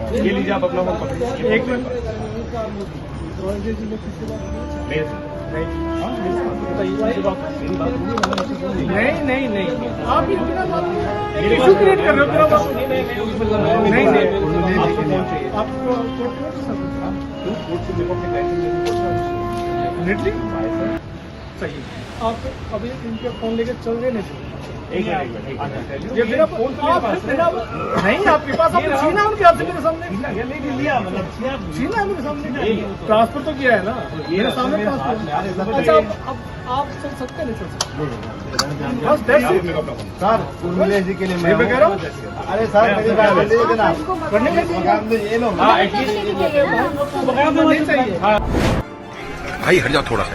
ये लीजिए आप अपना फोन पकड़िए। एक मिनट नहीं नहीं नहीं आप इशू क्रिएट कर रहे हो। मेरा बात नहीं नहीं आपको सही। आप अभी इनके फोन लेके चल रहे नहीं ये मेरा फोन नहीं आपके पास आपने छीना उनके आपसे मेरे सामने छीना मेरे सामने ट्रांसफर तो किया है ना मेरे सामने ट्रांसफर। अच्छा आप चल सकते नहीं चल सकते सर उर्मिला जी के लिए मैं कह रहा हूँ। अरे सर मेरी बात सुनिए ना करने के ये लो नहीं चाहिए। भाई हट जाओ थोड़ा सा।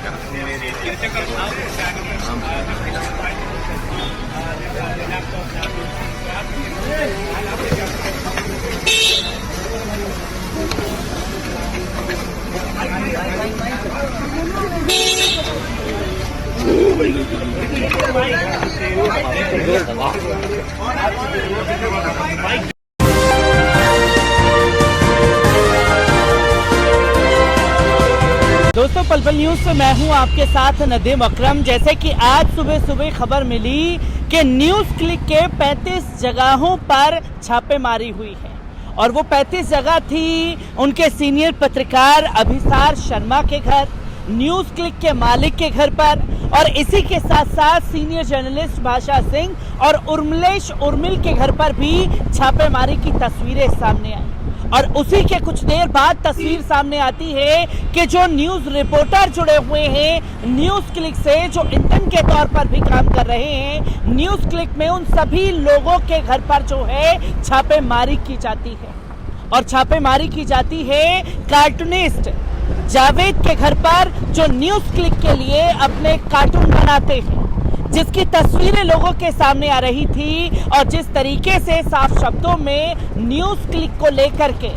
दोस्तों पल पल न्यूज से मैं हूं आपके साथ नदीम अकरम। जैसे कि आज सुबह सुबह खबर मिली कि न्यूज क्लिक के 35 जगहों पर छापेमारी हुई है और वो 35 जगह थी उनके सीनियर पत्रकार अभिसार शर्मा के घर, न्यूज क्लिक के मालिक के घर पर और इसी के साथ साथ सीनियर जर्नलिस्ट भाषा सिंह और उर्मिलेश उर्मिल के घर पर भी छापेमारी की तस्वीरें सामने आई। और उसी के कुछ देर बाद तस्वीर सामने आती है कि जो न्यूज रिपोर्टर जुड़े हुए हैं न्यूज क्लिक से, जो इंटर्न के तौर पर भी काम कर रहे हैं न्यूज क्लिक में, उन सभी लोगों के घर पर जो है छापेमारी की जाती है। और छापेमारी की जाती है कार्टूनिस्ट जावेद के घर पर, जो न्यूज क्लिक के लिए अपने कार्टून बनाते हैं, जिसकी तस्वीरें लोगों के सामने आ रही थी और जिस तरीके से साफ शब्दों में न्यूज क्लिक को लेकर के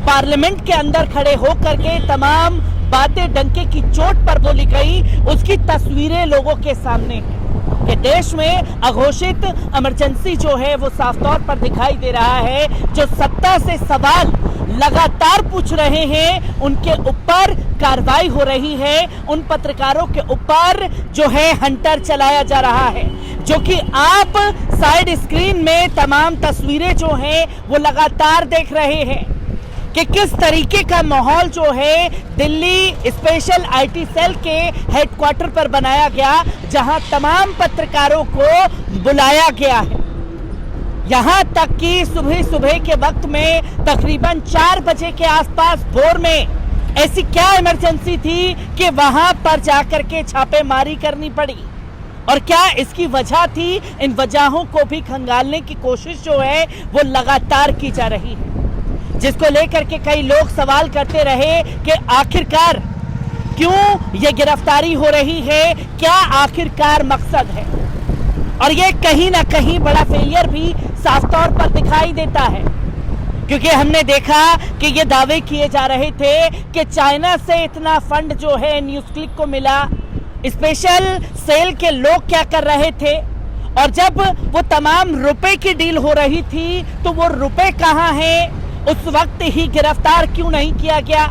पार्लियामेंट के अंदर खड़े होकर के तमाम बातें डंके की चोट पर बोली गई, उसकी तस्वीरें लोगों के सामने हैं कि देश में अघोषित इमरजेंसी जो है वो साफ तौर पर दिखाई दे रहा है। जो सत्ता से सवाल लगातार पूछ रहे हैं उनके ऊपर कार्रवाई हो रही है, उन पत्रकारों के ऊपर जो है हंटर चलाया जा रहा है। जो कि आप साइड स्क्रीन में तमाम तस्वीरें जो हैं वो लगातार देख रहे हैं कि किस तरीके का माहौल जो है दिल्ली स्पेशल आईटी सेल के हेडक्वार्टर पर बनाया गया, जहां तमाम पत्रकारों को बुलाया गया है। यहां तक कि सुबह सुबह के वक्त में तकरीबन 4 बजे के आसपास भोर में ऐसी क्या इमरजेंसी थी कि वहां पर जाकर के छापेमारी करनी पड़ी और क्या इसकी वजह थी। इन वजहों को भी खंगालने की कोशिश जो है वो लगातार की जा रही है, जिसको लेकर के कई लोग सवाल करते रहे कि आखिरकार क्यों ये गिरफ्तारी हो रही है, क्या आखिरकार मकसद है। और ये कहीं ना कहीं बड़ा फेलियर भी साफ तौर पर दिखाई देता है, क्योंकि हमने देखा कि ये दावे किए जा रहे थे कि चाइना से इतना फंड जो है न्यूज क्लिक को मिला, स्पेशल सेल के लोग क्या कर रहे थे और जब वो तमाम रुपए की डील हो रही थी तो वो रुपए कहाँ हैं, उस वक्त ही गिरफ्तार क्यों नहीं किया गया।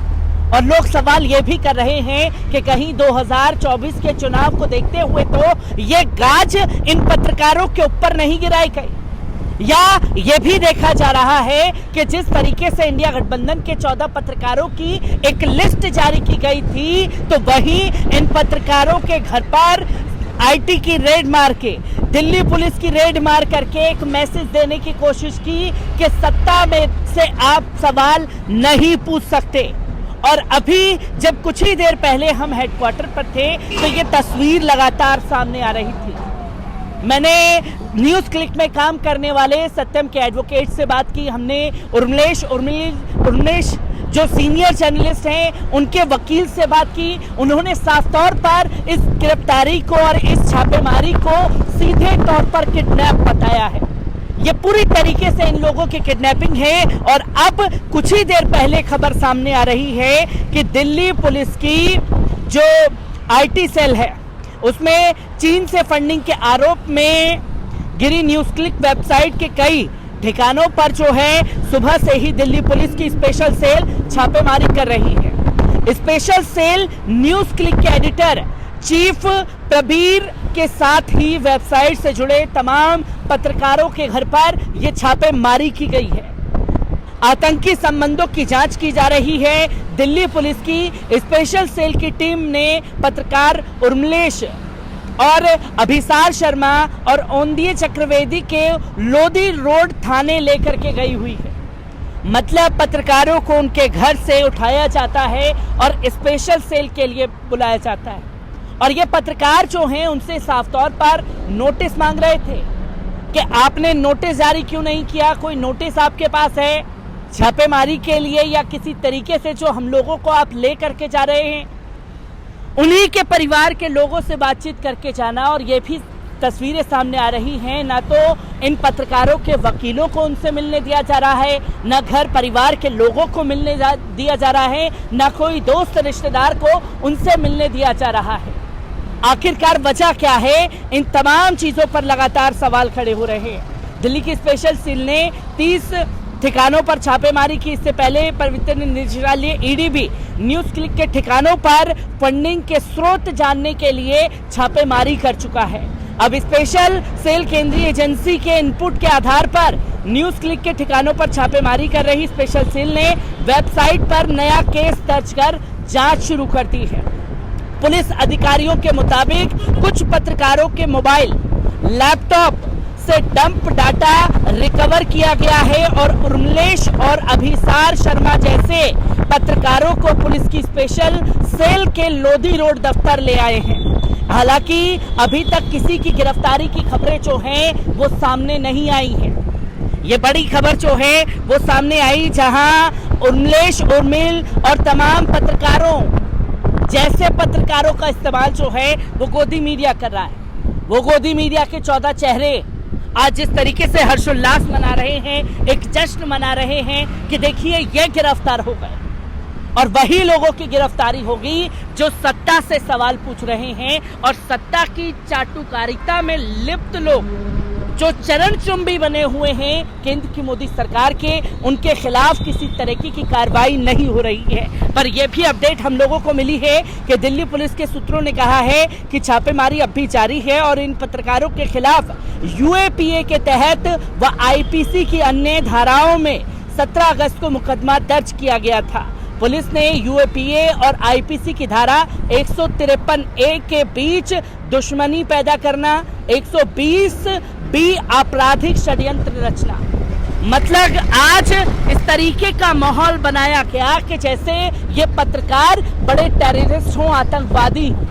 और लोग सवाल ये भी कर रहे हैं कि कहीं 2024 के चुनाव को देखते हुए तो ये गाज इन पत्रकारों के ऊपर नहीं गिराई गई, या ये भी देखा जा रहा है कि जिस तरीके से इंडिया गठबंधन के 14 पत्रकारों की एक लिस्ट जारी की गई थी तो वही इन पत्रकारों के घर पर आईटी की रेड मार के, दिल्ली पुलिस की रेड मार करके एक मैसेज देने की कोशिश की कि सत्ता में से आप सवाल नहीं पूछ सकते। और अभी जब कुछ ही देर पहले हम हेडक्वार्टर पर थे तो ये तस्वीर लगातार सामने आ रही थी। मैंने न्यूज क्लिक में काम करने वाले सत्यम के एडवोकेट से बात की, हमने उर्मिलेश जो सीनियर जर्नलिस्ट हैं उनके वकील से बात की। उन्होंने साफ तौर पर इस गिरफ्तारी को और इस छापेमारी को सीधे तौर पर किडनैप बताया है। ये पूरी तरीके से इन लोगों की किडनैपिंग है। और अब कुछ ही देर पहले खबर सामने आ रही है कि दिल्ली पुलिस की जो आईटी सेल है उसमें चीन से फंडिंग के आरोप में गिरी न्यूज क्लिक वेबसाइट के कई ठिकानों पर जो है सुबह से ही दिल्ली पुलिस की स्पेशल सेल छापेमारी कर रही है। स्पेशल सेल न्यूज क्लिक के एडिटर चीफ प्रबीर के साथ ही वेबसाइट से जुड़े तमाम पत्रकारों के घर पर यह छापेमारी की गई है। आतंकी संबंधों की जांच की जा रही है। दिल्ली पुलिस की स्पेशल सेल की टीम ने पत्रकार उर्मिलेश और अभिसार शर्मा और ओंदिये चक्रवेदी के लोधी रोड थाने लेकर के गई हुई है। मतलब पत्रकारों को उनके घर से उठाया जाता है और स्पेशल सेल के लिए बुलाया जाता है। और ये पत्रकार जो हैं उनसे साफ तौर पर नोटिस मांग रहे थे कि आपने नोटिस जारी क्यों नहीं किया, कोई नोटिस आपके पास है छापेमारी के लिए या किसी तरीके से जो हम लोगों को आप ले करके जा रहे हैं। उन्हीं के परिवार के लोगों से बातचीत करके जाना। और ये भी तस्वीरें सामने आ रही हैं, ना तो इन पत्रकारों के वकीलों को उनसे मिलने दिया जा रहा है, ना घर परिवार के लोगों को मिलने दिया जा रहा है, ना कोई दोस्त रिश्तेदार को उनसे मिलने दिया जा रहा है। आखिरकार वजह क्या है? इन तमाम चीजों पर लगातार सवाल खड़े हो रहे हैं। दिल्ली की स्पेशल सेल ने 30 ठिकानों पर छापेमारी की। इससे पहले पवित्र निदेशालय ईडी भी न्यूज क्लिक के ठिकानों पर फंडिंग के स्रोत जानने के लिए छापेमारी कर चुका है। अब स्पेशल सेल केंद्रीय एजेंसी के इनपुट के आधार पर न्यूज क्लिक के ठिकानों पर छापेमारी कर रही स्पेशल सेल ने वेबसाइट पर नया केस दर्ज कर जांच शुरू कर दी है। पुलिस अधिकारियों के मुताबिक कुछ पत्रकारों के मोबाइल, लैपटॉप से डंप डाटा रिकवर किया गया है और उर्मिलेश और अभिसार शर्मा जैसे पत्रकारों को पुलिस की स्पेशल सेल के लोधी रोड दफ्तर ले आए हैं। हालांकि अभी तक किसी की गिरफ्तारी की खबरें जो हैं वो सामने नहीं आई हैं। ये बड़ी खबर जो है वो सामने आई जहां उर्मिलेश उर्मिल और तमाम पत्रकारों जैसे पत्रकारों का इस्तेमाल जो है वो गोदी मीडिया कर रहा है। वो गोदी मीडिया के 14 चेहरे आज जिस तरीके से हर्षोल्लास मना रहे हैं, एक जश्न मना रहे हैं कि देखिए ये गिरफ्तार हो गए, और वही लोगों की गिरफ्तारी होगी जो सत्ता से सवाल पूछ रहे हैं और सत्ता की चाटुकारिता में लिप्त लोग जो चरणचुंबी बने हुए हैं केंद्र की मोदी सरकार के, उनके खिलाफ किसी तरीके की कार्रवाई नहीं हो रही है। पर यह भी अपडेट हम लोगों को मिली है कि दिल्ली पुलिस के सूत्रों ने कहा है कि छापेमारी अब भी जारी है और इन पत्रकारों के खिलाफ यूएपीए के तहत व आईपीसी की अन्य धाराओं में 17 अगस्त को मुकदमा दर्ज किया गया था। पुलिस ने यूएपीए और आईपीसी की धारा 153A के बीच दुश्मनी पैदा करना, 120B आपराधिक षड्यंत्र रचना, मतलब आज इस तरीके का माहौल बनाया गया कि जैसे ये पत्रकार बड़े टेररिस्ट हों, आतंकवादी हों।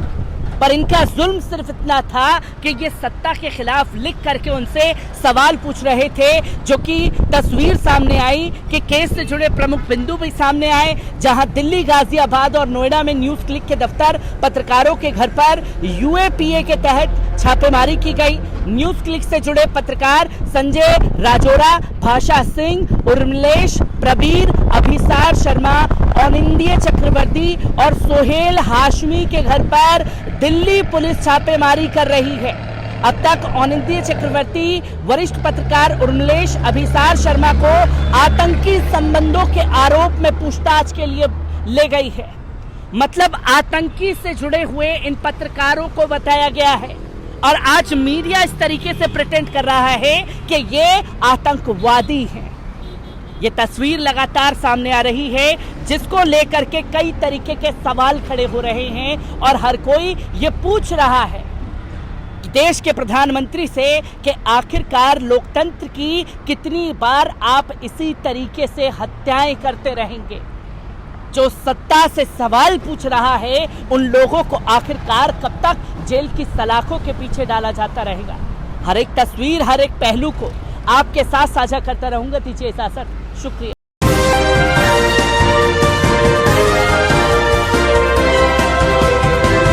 पर इनका जुल्म सिर्फ इतना था कि ये सत्ता के खिलाफ लिख करके उनसे सवाल पूछ रहे थे, जो कि तस्वीर सामने आई कि केस से जुड़े प्रमुख बिंदु भी सामने आए, जहां दिल्ली, गाजियाबाद और नोएडा में न्यूज क्लिक के दफ्तर, पत्रकारों के घर पर यूएपीए के तहत छापेमारी की गई। न्यूज क्लिक से जुड़े पत्रकार संजय राजोरा, भाषा सिंह, उर्मिलेश, प्रबीर, अभिसार शर्मा, ओंदिये चक्रवर्ती और सोहेल हाशमी के घर पर दिल्ली पुलिस छापेमारी कर रही है। अब तक ओंदिये चक्रवर्ती, वरिष्ठ पत्रकार उर्मिलेश, अभिसार शर्मा को आतंकी संबंधों के आरोप में पूछताछ के लिए ले गई है। मतलब आतंकी से जुड़े हुए इन पत्रकारों को बताया गया है और आज मीडिया इस तरीके से प्रिटेंड कर रहा है कि ये आतंकवादी हैं। ये तस्वीर लगातार सामने आ रही है, जिसको लेकर के कई तरीके के सवाल खड़े हो रहे हैं और हर कोई ये पूछ रहा है देश के प्रधानमंत्री से कि आखिरकार लोकतंत्र की कितनी बार आप इसी तरीके से हत्याएं करते रहेंगे। जो सत्ता से सवाल पूछ रहा है उन लोगों को आखिरकार कब तक जेल की सलाखों के पीछे डाला जाता रहेगा। हर एक तस्वीर, हर एक पहलू को आपके साथ साझा करता रहूंगा। दीजिए इजाजत, शुक्रिया।